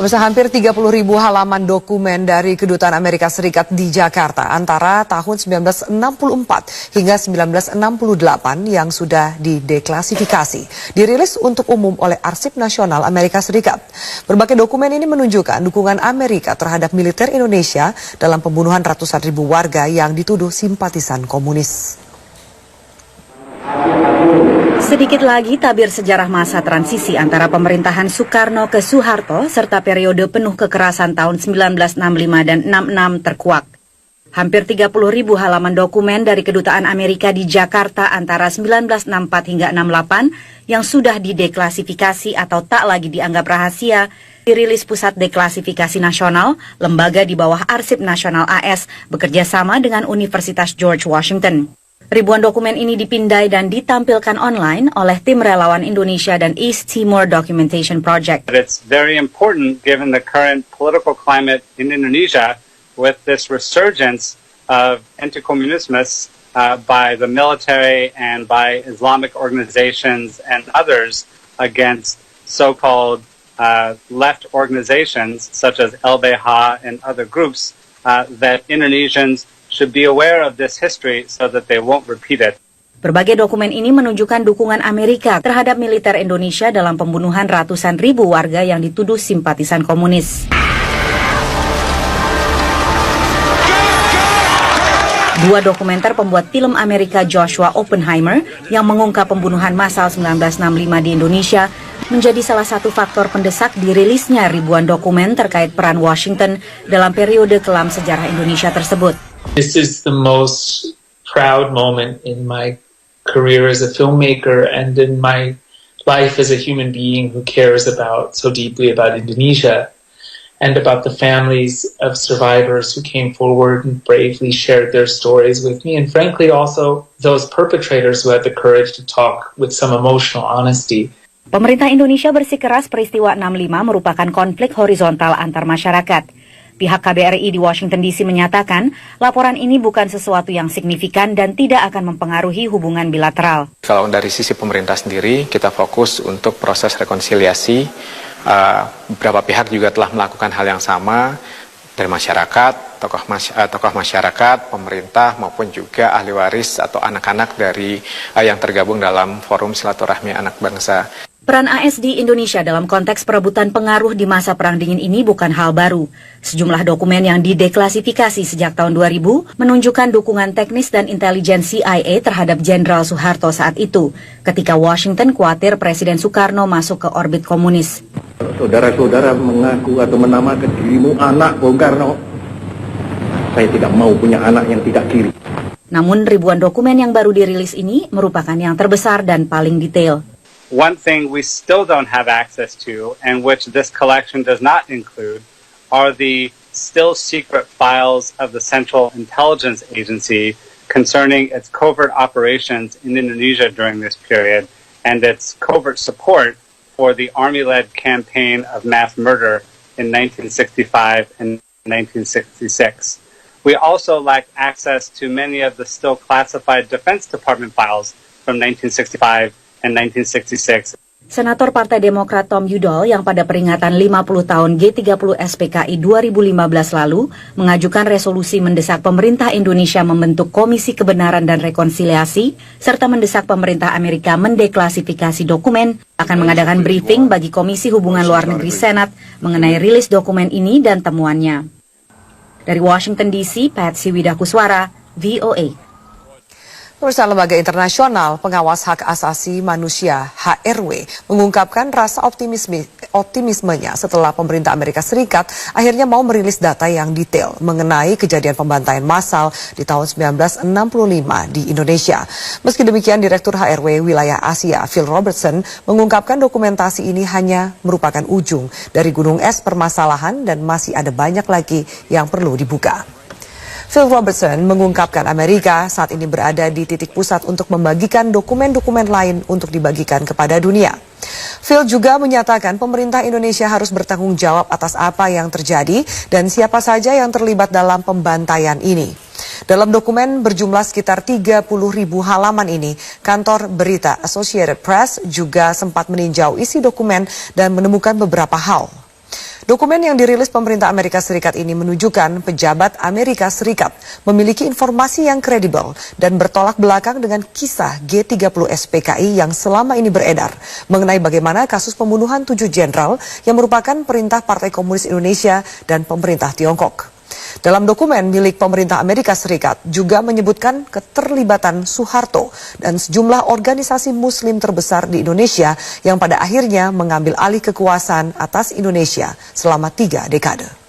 Pemirsa, hampir 30.000 halaman dokumen dari Kedutaan Amerika Serikat di Jakarta antara tahun 1964 hingga 1968 yang sudah dideklasifikasi dirilis untuk umum oleh Arsip Nasional Amerika Serikat. Berbagai dokumen ini menunjukkan dukungan Amerika terhadap militer Indonesia dalam pembunuhan ratusan ribu warga yang dituduh simpatisan komunis. Sedikit lagi tabir sejarah masa transisi antara pemerintahan Soekarno ke Soeharto serta periode penuh kekerasan tahun 1965 dan 66 terkuak. Hampir 30.000 halaman dokumen dari Kedutaan Amerika di Jakarta antara 1964 hingga 68 yang sudah dideklasifikasi atau tak lagi dianggap rahasia dirilis Pusat Deklasifikasi Nasional, lembaga di bawah Arsip Nasional AS bekerja sama dengan Universitas George Washington. Ribuan dokumen ini dipindai dan ditampilkan online oleh tim relawan Indonesia dan East Timor Documentation Project. It's very important given the current political climate in Indonesia with this resurgence of anti-communism by the military and by Islamic organizations and others against so-called left organizations such as LBH and other groups that Indonesians should be aware of this history so that they won't repeat it. Berbagai dokumen ini menunjukkan dukungan Amerika terhadap militer Indonesia dalam pembunuhan ratusan ribu warga yang dituduh simpatisan komunis. Dua dokumenter pembuat film Amerika Joshua Oppenheimer yang mengungkap pembunuhan massal 1965 di Indonesia menjadi salah satu faktor pendesak dirilisnya ribuan dokumen terkait peran Washington dalam periode kelam sejarah Indonesia tersebut. This is the most proud moment in my career as a filmmaker and in my life as a human being who cares so deeply about Indonesia and about the families of survivors who came forward and bravely shared their stories with me, and frankly also those perpetrators who had the courage to talk with some emotional honesty. Pemerintah Indonesia bersikeras peristiwa 65 merupakan konflik horizontal antar masyarakat. Pihak KBRI di Washington DC menyatakan laporan ini bukan sesuatu yang signifikan dan tidak akan mempengaruhi hubungan bilateral. Kalau dari sisi pemerintah sendiri, kita fokus untuk proses rekonsiliasi. Beberapa pihak juga telah melakukan hal yang sama dari masyarakat, tokoh masyarakat, pemerintah maupun juga ahli waris atau anak-anak dari yang tergabung dalam forum silaturahmi anak bangsa. Peran AS di Indonesia dalam konteks perebutan pengaruh di masa Perang Dingin ini bukan hal baru. Sejumlah dokumen yang dideklasifikasi sejak tahun 2000 menunjukkan dukungan teknis dan intelijen CIA terhadap Jenderal Soeharto saat itu, ketika Washington khawatir Presiden Soekarno masuk ke orbit komunis. Saudara-saudara mengaku atau menamakan dirimu anak Bung Karno. Saya tidak mau punya anak yang tidak kiri. Namun ribuan dokumen yang baru dirilis ini merupakan yang terbesar dan paling detail. One thing we still don't have access to, and which this collection does not include, are the still secret files of the Central Intelligence Agency concerning its covert operations in Indonesia during this period and its covert support for the Army-led campaign of mass murder in 1965 and 1966. We also lack access to many of the still classified Defense Department files from 1965 and 1966. Senator Partai Demokrat Tom Udall yang pada peringatan 50 tahun G30 SPKI 2015 lalu mengajukan resolusi mendesak pemerintah Indonesia membentuk Komisi Kebenaran dan Rekonsiliasi serta mendesak pemerintah Amerika mendeklasifikasi dokumen, akan mengadakan briefing bagi Komisi Hubungan Luar Negeri Senat mengenai rilis dokumen ini dan temuannya. Dari Washington DC, Patsy Widakuswara, VOA. Perusahaan Lembaga Internasional Pengawas Hak Asasi Manusia HRW mengungkapkan rasa optimismenya setelah pemerintah Amerika Serikat akhirnya mau merilis data yang detail mengenai kejadian pembantaian massal di tahun 1965 di Indonesia. Meski demikian, Direktur HRW Wilayah Asia Phil Robertson mengungkapkan dokumentasi ini hanya merupakan ujung dari gunung es permasalahan dan masih ada banyak lagi yang perlu dibuka. Phil Robertson mengungkapkan Amerika saat ini berada di titik pusat untuk membagikan dokumen-dokumen lain untuk dibagikan kepada dunia. Phil juga menyatakan pemerintah Indonesia harus bertanggung jawab atas apa yang terjadi dan siapa saja yang terlibat dalam pembantaian ini. Dalam dokumen berjumlah sekitar 30.000 halaman ini, kantor berita Associated Press juga sempat meninjau isi dokumen dan menemukan beberapa hal. Dokumen yang dirilis pemerintah Amerika Serikat ini menunjukkan pejabat Amerika Serikat memiliki informasi yang kredibel dan bertolak belakang dengan kisah G30 SPKI yang selama ini beredar mengenai bagaimana kasus pembunuhan 7 jenderal yang merupakan perintah Partai Komunis Indonesia dan pemerintah Tiongkok. Dalam dokumen milik pemerintah Amerika Serikat juga menyebutkan keterlibatan Soeharto dan sejumlah organisasi muslim terbesar di Indonesia yang pada akhirnya mengambil alih kekuasaan atas Indonesia selama 3 dekade.